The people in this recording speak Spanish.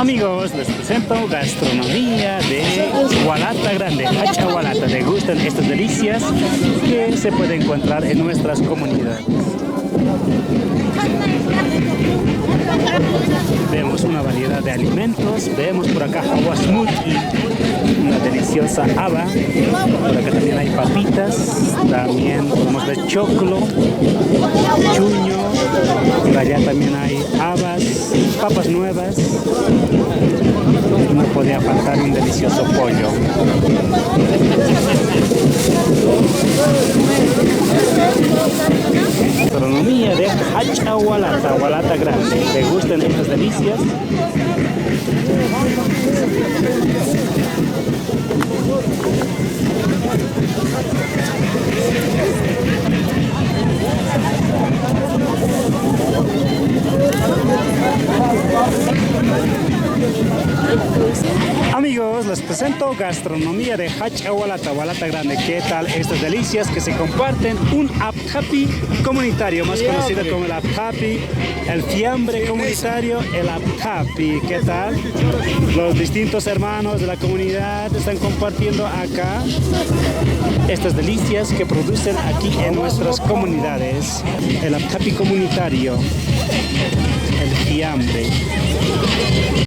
Amigos, les presento gastronomía de Hualata Grande, Hacha Hualata. ¿Les gustan estas delicias que se pueden encontrar en nuestras comunidades? Vemos una variedad de alimentos, vemos por acá hawasmuti, una deliciosa haba, por acá también hay papitas, también podemos ver choclo, chuño, por allá también hay habas, papas nuevas, no podía faltar un delicioso pollo. Gastronomía de Hacha Hualata, Hualata Grande. ¿Te gustan estas delicias? Amigos, les presento gastronomía de Hacha Hualata, Hualata Grande. ¿Qué tal estas delicias que se comparten? Un aptapi comunitario, más conocido como el aptapi, el fiambre comunitario, el aptapi. ¿Qué tal? Los distintos hermanos de la comunidad están compartiendo acá estas delicias que producen aquí en nuestras comunidades. El aptapi comunitario, el fiambre.